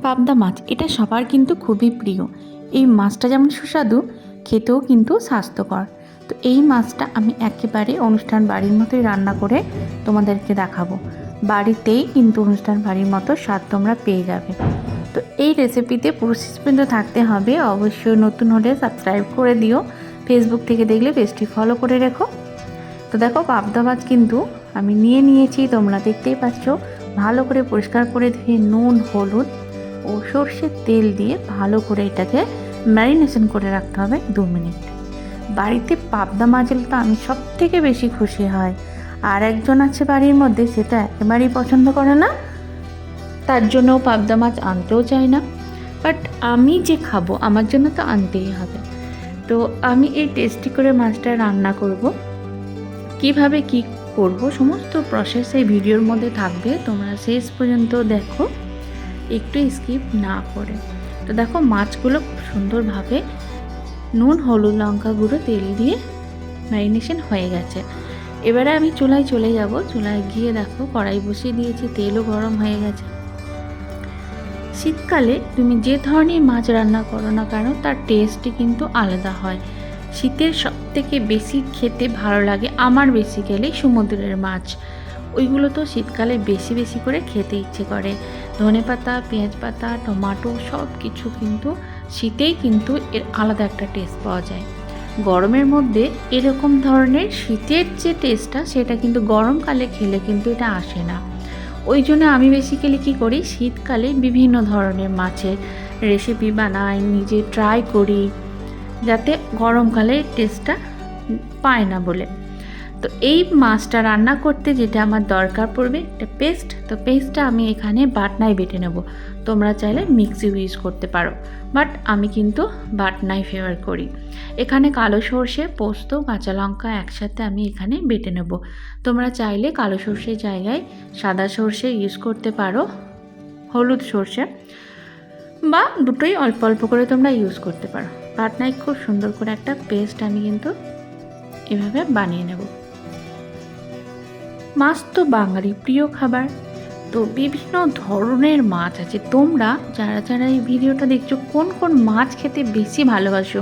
পাবদা মাছ এটা সবার কিন্তু খুবই প্রিয়। এই মাছটা যেমন সুস্বাদু, খেতেও কিন্তু স্বাস্থ্যকর। তো এই মাছটা আমি একেবারে অনুষ্ঠান বাড়ির মতোই রান্না করে তোমাদেরকে দেখাবো। বাড়িতেই কিন্তু অনুষ্ঠান বাড়ির মতো স্বাদ তোমরা পেয়ে যাবে। তো এই রেসিপিতে পুরো শেষ পর্যন্ত থাকতে হবে। অবশ্যই নতুন হলে সাবস্ক্রাইব করে দিও, ফেসবুক থেকে দেখলে পেজটি ফলো করে রেখো। তো দেখো পাবদা মাছ কিন্তু আমি নিয়েছি, তোমরা দেখতেই পাচ্ছ। ভালো করে পরিষ্কার করে ধুয়ে নুন, হলুদ ও সর্ষের তেল দিয়ে ভালো করে এটাকে ম্যারিনেশন করে রাখতে হবে 2 মিনিট। বাড়িতে পাবদা মাছ এলে তো আমি সব থেকে বেশি খুশি হয়। আর একজন আছে বাড়ির মধ্যে, সেটা একেবারেই পছন্দ করে না, তার জন্যও পাবদা মাছ আনতেও চায় না। বাট আমি যে খাবো আমার জন্য তো আনতেই হবে। তো আমি এই টেস্টি করে মাছটা রান্না করব। কিভাবে কি করব সমস্ত প্রসেস এই ভিডিওর মধ্যে থাকবে, তোমরা শেষ পর্যন্ত দেখো, একটু স্কিপ না করে। তো দেখো মাছগুলো খুব সুন্দরভাবে নুন, হলুদ, লঙ্কা গুঁড়ো, তেল দিয়ে ম্যারিনেশন হয়ে গেছে। এবারে আমি চুলায় চলে যাব। চুলায় গিয়ে দেখো কড়াই বসিয়ে দিয়েছি, তেলও গরম হয়ে গেছে। শীতকালে তুমি যে ধরনের মাছ রান্না করো না কেন তার টেস্টই কিন্তু আলাদা হয়। শীতের সবথেকে বেশি খেতে ভালো লাগে আমার বেসিক্যালি সমুদ্রের মাছ। ওইগুলো তো শীতকালে বেশি বেশি করে খেতে ইচ্ছে করে। ধনেপাতা, পেঁয়াজ পাতা, টমেটো সব কিছু কিন্তু শীতেই কিন্তু এর আলাদা একটা টেস্ট পাওয়া যায়। গরমের মধ্যে এরকম ধরনের শীতের যে টেস্টটা সেটা কিন্তু গরমকালে খেলে কিন্তু এটা আসে না। ওই জন্য আমি বেসিক্যালি কী করি, শীতকালে বিভিন্ন ধরনের মাছের রেসিপি বানাই, নিজে ট্রাই করি, যাতে গরমকালে টেস্টটা পায় না বলে। তো এই মাছটা রান্না করতে যেটা আমার দরকার পড়বে একটা পেস্ট। তো পেস্টটা আমি এখানে বাটনায় বেটে নেব। তোমরা চাইলে মিক্সি ইউজ করতে পারো, বাট আমি কিন্তু বাটনায় ফেভার করি। এখানে কালো সর্ষে, পোস্ত, কাঁচা লঙ্কা একসাথে আমি এখানে বেটে নেব। তোমরা চাইলে কালো সর্ষের জায়গায় সাদা সর্ষে ইউজ করতে পারো, হলুদ সর্ষে, বা দুটোই অল্প অল্প করে তোমরা ইউজ করতে পারো। বাটনায় খুব সুন্দর করে একটা পেস্ট আমি কিন্তু এভাবে বানিয়ে নেব। মাছ তো বাঙালি প্রিয় খাবার। তো বিভিন্ন ধরনের মাছ আছে। তোমরা যারা যারা এই ভিডিওটা দেখছো কোন কোন মাছ খেতে বেশি ভালোবাসো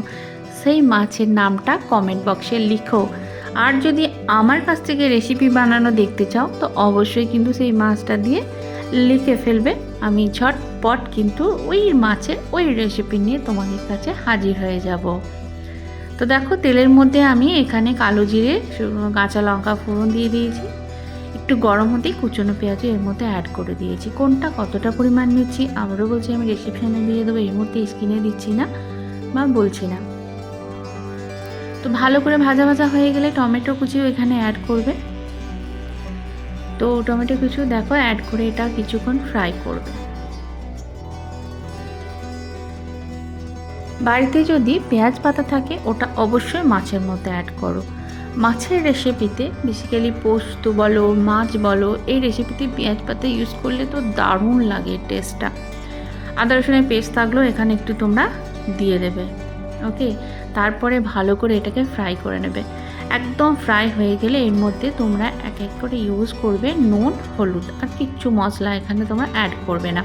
সেই মাছের নামটা কমেন্ট বক্সে লিখো। আর যদি আমার কাছ থেকে রেসিপি বানানো দেখতে চাও তো অবশ্যই কিন্তু সেই মাছটা দিয়ে লিখে ফেলবে। আমি ঝটপট কিন্তু ওই মাছের ওই রেসিপি নিয়ে তোমাদের কাছে হাজির হয়ে যাব। তো দেখো তেলের মধ্যে আমি এখানে কালো জিরে, কাঁচা লঙ্কা ফোড়ন দিয়ে দিয়েছি। একটু গরম হতেই কুচনো পেঁয়াজ এর মধ্যে অ্যাড করে দিয়েছি। কোনটা কতটা পরিমাণ নিচ্ছি আবারও বলছি, আমি রেসিপিশনে দিয়ে দেবো, এই মুহূর্তে স্ক্রিনে দিচ্ছি না বা বলছি না। তো ভালো করে ভাজা ভাজা হয়ে গেলে টমেটো কুচিও এখানে অ্যাড করবে। তো টমেটো কুচি দেখো অ্যাড করে এটা কিছুক্ষণ ফ্রাই করবে। বাড়িতে যদি পেঁয়াজ পাতা থাকে ওটা অবশ্যই মাছের মধ্যে অ্যাড করো। মাছের রেসিপিতে বেসিক্যালি পোস্ত বলো, মাছ বলো, এই রেসিপিতে পেঁয়াজ পাতা ইউজ করলে তো দারুণ লাগে টেস্টটা। আদা রসুনের পেস্ট থাকলেও এখানে একটু তোমরা দিয়ে দেবে। ওকে, তারপরে ভালো করে এটাকে ফ্রাই করে নেবে। একদম ফ্রাই হয়ে গেলে এর মধ্যে তোমরা এক এক করে ইউজ করবে নুন, হলুদ, আর কিচ্ছু মশলা এখানে তোমরা অ্যাড করবে না।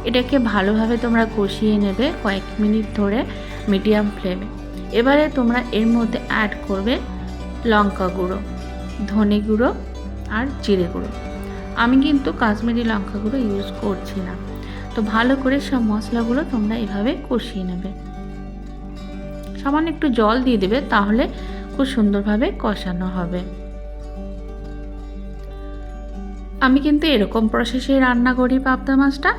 এটাকে ভালোভাবে তোমরা কষিয়ে নেবে কয়েক মিনিট ধরে মিডিয়াম ফ্লেমে। এবারে তোমরা এর মধ্যে অ্যাড করবে লঙ্কা গুঁড়ো, ধনে গুঁড়ো আর জিরে গুঁড়ো। আমি কিন্তু কাশ্মীরি লঙ্কা গুঁড়ো ইউজ করছি না। তো ভালো করে সব মশলাগুলো তোমরা এভাবে কষিয়ে নেবে। সামান্য একটু জল দিয়ে দেবে, তাহলে খুব সুন্দরভাবে কষানো হবে। আমি কিন্তু এরকম প্রসেসে রান্না করি পাবদা মাছটা,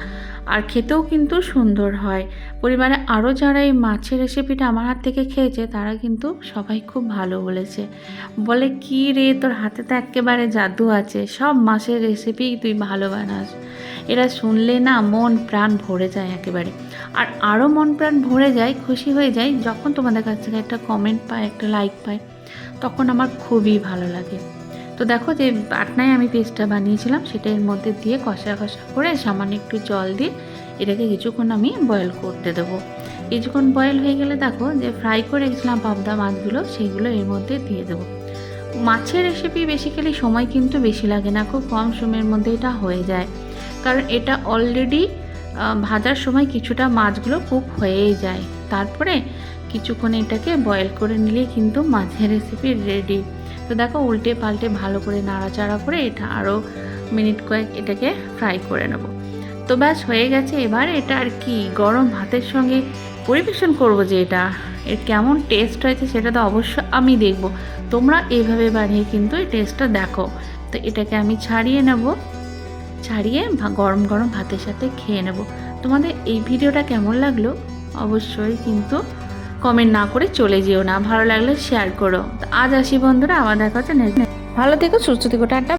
আর খেতেও কিন্তু সুন্দর হয়। পরিবারে আরও যারা এই মাছের রেসিপিটা আমার হাত থেকে খেয়েছে তারা কিন্তু সবাই খুব ভালো বলেছে। বলে কি রে, তোর হাতে তো একেবারে জাদু আছে, সব মাছের রেসিপি তুই ভালো বানাস। এরা শুনলে না মন প্রাণ ভরে যায় একেবারে। আর আরও মন প্রাণ ভরে যায়, খুশি হয়ে যায় যখন তোমাদের কাছ থেকে একটা কমেন্ট পাই, একটা লাইক পাই, তখন আমার খুবই ভালো লাগে। তো দেখো যে বাটনায় আমি পেস্টটা বানিয়েছিলাম সেটা এর মধ্যে দিয়ে কষা কষা করে সামান্য একটু জল দিয়ে এটাকে কিছুক্ষণ আমি বয়েল করতে দেবো। কিছুক্ষণ বয়েল হয়ে গেলে দেখো যে ফ্রাই করে রেখেছিলাম পাবদা মাছগুলো, সেইগুলো এর মধ্যে দিয়ে দেবো। মাছের রেসিপি বেসিক্যালি সময় কিন্তু বেশি লাগে না, খুব কম সময়ের মধ্যে এটা হয়ে যায়, কারণ এটা অলরেডি ভাজার সময় কিছুটা মাছগুলো কুক হয়েই যায়। তারপরে কিছুক্ষণ এটাকে বয়েল করে নিলেই কিন্তু মাছের রেসিপি রেডি। তো দেখো উল্টে পাল্টে ভালো করে নাড়াচাড়া করে এটা আরও মিনিট কয়েক এটাকে ফ্রাই করে নেব। তো ব্যাস হয়ে গেছে। এবার এটা আর কি গরম ভাতের সঙ্গে পরিবেশন করব, যে এটা এর কেমন টেস্ট হয়েছে সেটা তো অবশ্য আমি দেখব। তোমরা এইভাবে বানিয়ে কিন্তু এই টেস্টটা দেখো। তো এটাকে আমি ছাড়িয়ে নেব, ছাড়িয়ে গরম গরম ভাতের সাথে খেয়ে নেব। তোমাদের এই ভিডিওটা কেমন লাগলো অবশ্যই কিন্তু কমেন্ট না করে চলে যেও না, ভালো লাগলে শেয়ার করো। তো আজ আসি বন্ধুরা, আবার দেখা হচ্ছে নেক্সট। ভালো থেকো, সুস্থ থেকো, টাটা।